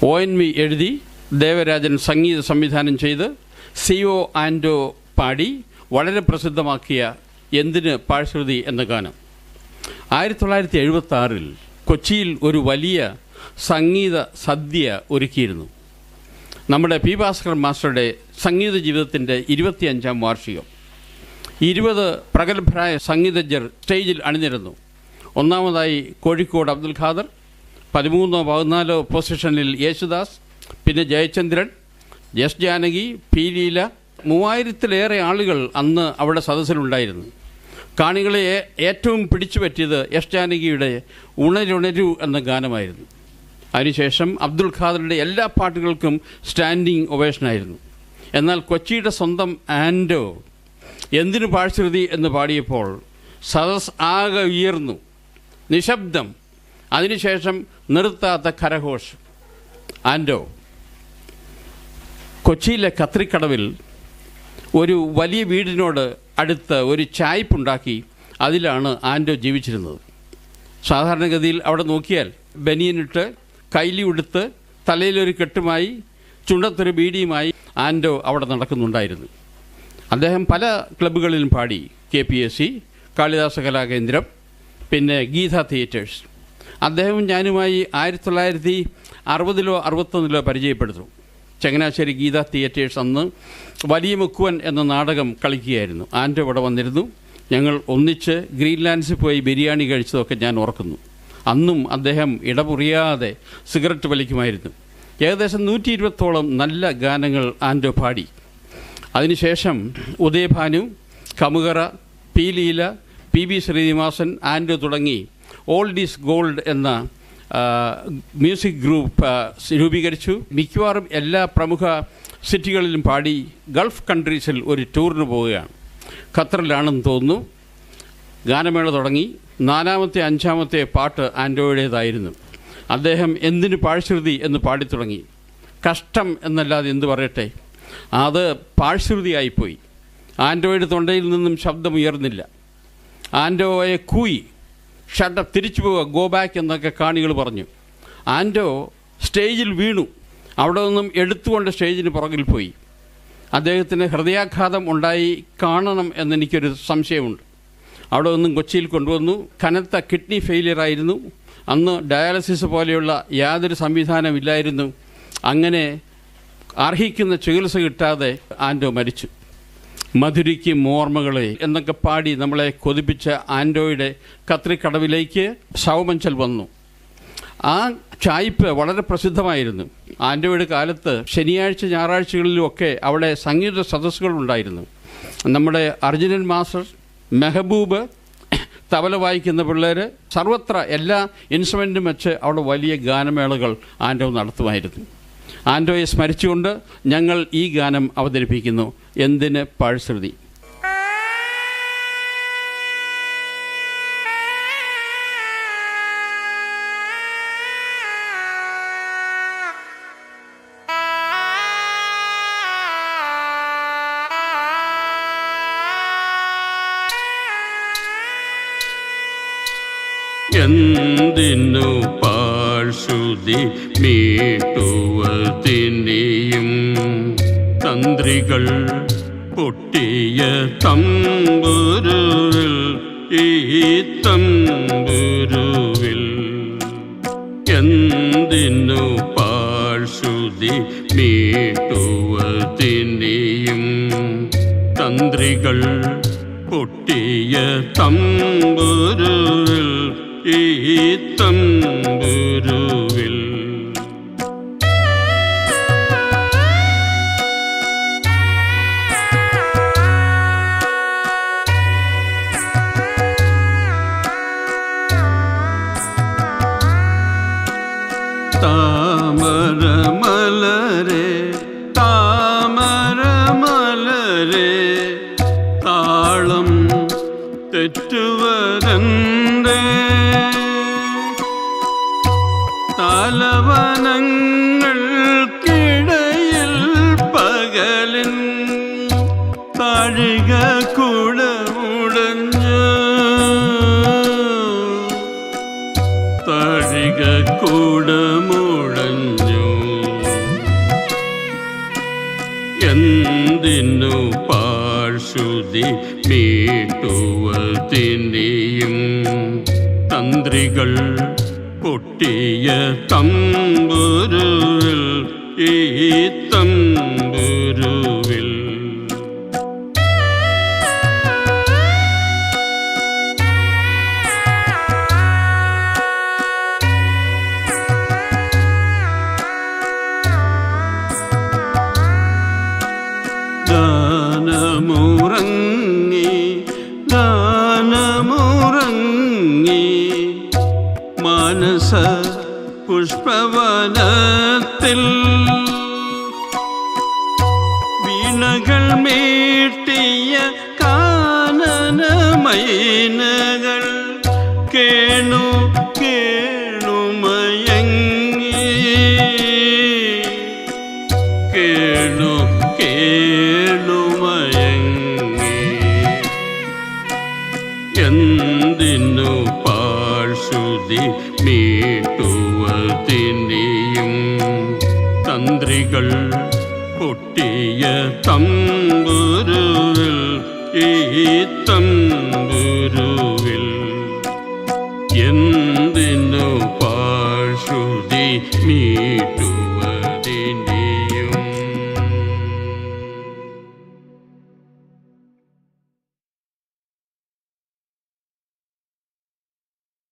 ONV എഴുതി, ദേവരാജൻ സംഗീത സംവിധാനം ചെയ്ത് CO ആൻഡോ പാടി വളരെ പ്രസിദ്ധമാക്കിയ എന്തിന് പാഴ്ശ്രുതി എന്ന ഗാനം 1976 കൊച്ചിയിൽ ഒരു വലിയ സംഗീത സദ്യ ഒരുക്കിയിരുന്നു. നമ്മുടെ P. ഭാസ്കരൻ മാസ്റ്ററുടെ സംഗീത ജീവിതത്തിൻ്റെ 25ാം വാർഷികം. 20 പ്രഗത്ഭരായ സംഗീതജ്ഞർ സ്റ്റേജിൽ അണിനിരന്നു. ഒന്നാമതായി കോഴിക്കോട് അബ്ദുൽ ഖാദർ, 13 14 പൊസിഷനിൽ യേശുദാസ്, പിന്നെ ജയചന്ദ്രൻ, എസ് ജാനകി, പി ലീല. 3000-ലേറെ ആളുകൾ അന്ന് അവിടെ സദസ്സിലുണ്ടായിരുന്നു. കാണികളെ ഏറ്റവും പിടിച്ചു പറ്റിയത് എസ് ജാനകിയുടെ ഉണരുണരു എന്ന ഗാനമായിരുന്നു. അതിനുശേഷം അബ്ദുൽ ഖാദറിൻ്റെ എല്ലാ പാട്ടുകൾക്കും സ്റ്റാൻഡിംഗ് ഒവേഷനായിരുന്നു. എന്നാൽ കൊച്ചിയുടെ സ്വന്തം ആൻഡോ എന്തിനു പാഴ്ശ്രുതി എന്ന് പാടിയപ്പോൾ സദസ് ആകെ ഉയർന്നു, നിശബ്ദം. അതിനുശേഷം നിർത്താത്ത കരഘോഷ്. ആൻഡോ കൊച്ചിയിലെ കത്രിക്കടവിൽ ഒരു വലിയ വീടിനോട് അടുത്ത് ഒരു ചായ്പുണ്ടാക്കി അതിലാണ് ആൻഡോ ജീവിച്ചിരുന്നത്. സാധാരണഗതിയിൽ അവിടെ നോക്കിയാൽ ബനിയനിട്ട്, കൈലി ഉടുത്ത്, തലയിലൊരു കെട്ടുമായി, ചുണ്ടത്തൊരു ബീഡിയുമായി ആൻഡോ അവിടെ നടക്കുന്നുണ്ടായിരുന്നു. അദ്ദേഹം പല ക്ലബ്ബുകളിലും പാടി. KPSC, കാളിദാസ കലാകേന്ദ്രം, പിന്നെ ഗീത തിയേറ്റേഴ്സ്. അദ്ദേഹവും ഞാനുമായി 1960-ലോ 61-ലോ പരിചയപ്പെടുന്നു. ചങ്ങനാശ്ശേരി ഗീത തിയേറ്റേഴ്സ് അന്ന് വലിയ മുക്കുവൻ എന്ന നാടകം കളിക്കുകയായിരുന്നു. ആൻഡോ ഇവിടെ വന്നിരുന്നു. ഞങ്ങൾ ഒന്നിച്ച് ഗ്രീൻലാൻഡ്സിൽ പോയി ബിരിയാണി കഴിച്ചതൊക്കെ ഞാൻ ഓർക്കുന്നു. അന്നും അദ്ദേഹം ഇടമുറിയാതെ സിഗരറ്റ് വലിക്കുമായിരുന്നു. ഏകദേശം 120ഓളം നല്ല ഗാനങ്ങൾ ആൻഡോ പാടി. അതിനുശേഷം ഉദയഭാനു, കമുകറ, പി ലീല, PB ശ്രീനിവാസൻ, ആൻഡോ തുടങ്ങി ഓൾഡ് ഈസ് ഗോൾഡ് എന്ന മ്യൂസിക് ഗ്രൂപ്പ് രൂപീകരിച്ചു. മിക്കവാറും എല്ലാ പ്രമുഖ സിറ്റികളിലും പാടി ഗൾഫ് കൺട്രീസിൽ ഒരു ടൂറിന് പോവുകയാണ്. ഖത്തറിലാണെന്ന് തോന്നുന്നു. ഗാനമേള തുടങ്ങി. 4ാമത്തെ 5ാമത്തെ പാട്ട് ആൻഡോയുടേതായിരുന്നു. അദ്ദേഹം എന്തിന് പാഴ്ശ്രുതി എന്ന് പാടിത്തുടങ്ങി. കഷ്ടം എന്നല്ലാതെ എന്തു പറയട്ടെ, അത് പാഴ്ശ്രുതിയായിപ്പോയി. ആൻഡോയുടെ തൊണ്ടയിൽ നിന്നും ശബ്ദമുയർന്നില്ല. ആൻഡോയെ കൂയി, ഷട്ടപ്പ്, തിരിച്ചു പോവുക, ഗോ ബാക്ക് എന്നൊക്കെ കാണികൾ പറഞ്ഞു. ആൻഡോ സ്റ്റേജിൽ വീണു. അവിടെ നിന്നും എടുത്തുകൊണ്ട് സ്റ്റേജിന് പുറകിൽ പോയി. അദ്ദേഹത്തിന് ഹൃദയാഘാതം ഉണ്ടായി കാണണം എന്നെനിക്കൊരു സംശയമുണ്ട്. അവിടെ നിന്നും കൊച്ചിയിൽ കൊണ്ടുവന്നു. കനത്ത കിഡ്നി ഫെയിലിയറായിരുന്നു. അന്ന് ഡയാലിസിസ് പോലെയുള്ള യാതൊരു സംവിധാനമില്ലായിരുന്നു. അങ്ങനെ അർഹിക്കുന്ന ചികിത്സ കിട്ടാതെ ആൻഡോ മരിച്ചു. മധുരിക്കും ഓർമ്മകളെ എന്നൊക്കെ പാടി നമ്മളെ കൊതിപ്പിച്ച ആൻഡോയുടെ കത്രിക്കടവിലേക്ക് ശവമഞ്ചൽ വന്നു. ആ ചായ്പ് വളരെ പ്രസിദ്ധമായിരുന്നു. ആൻഡോയുടെ കാലത്ത് ശനിയാഴ്ച ഞായറാഴ്ചകളിലുമൊക്കെ അവിടെ സംഗീത സദസ്സുകളുണ്ടായിരുന്നു. നമ്മുടെ അർജുനൻ മാസ്റ്റർ, മെഹബൂബ്, തബല വായിക്കുന്ന പിള്ളേർ, സർവത്ര എല്ലാ ഇൻസ്ട്രുമെൻറ്റും വെച്ച് അവിടെ വലിയ ഗാനമേളകൾ ആൻഡോ നടത്തുമായിരുന്നു. ആൻഡോയെ സ്മരിച്ചുകൊണ്ട് ഞങ്ങൾ ഈ ഗാനം അവതരിപ്പിക്കുന്നു, എന്തിന് പാഴ്ശ്രുതി. എന്തിനു പാഴ്ശ്രുതി മീട്ടുവതിനെയും തന്ത്രികൾ പൊട്ടിയ തമ്പുരുവിൽ, ഈ തമ്പുരുവിൽ എന്തിനു പാഴ്ശ്രുതി മീട്ടുവതിനെയും തന്ത്രികൾ പൊട്ടിയ തമ്പുരുവിൽ, ഈ തമ്പുരുവിൽ താമരമലരെ, താമരമലരെ, താളം തെറ്റുവരന്തേ, തലവനങ്ങൾക്കിടയിൽ പകലിൻ താഴിക കുടമുടഞ്ഞു, താഴിക കുടമുടഞ്ഞു. എന്തിനു പാഴ്ശ്രുതി മീട്ടുവതിനെയും തന്ത്രികൾ പൊട്ടിയ തമ്പുരുവിൽ ഈ തമ്പുരുവിൽ ഗാനമുറങ്ങി മാനസ പുഷ്പവനത്തിൽ വീണകൾ മീട്ടിയ കാനനമൈനകൾ കേണു കേണുമയങ്ങി കേണു കേണുമയങ്ങി എന്തിനു പാഴ്ശ്രുതി മീട്ടുവതിനെയും തന്ത്രികൾ പൊട്ടിയ തമ്പു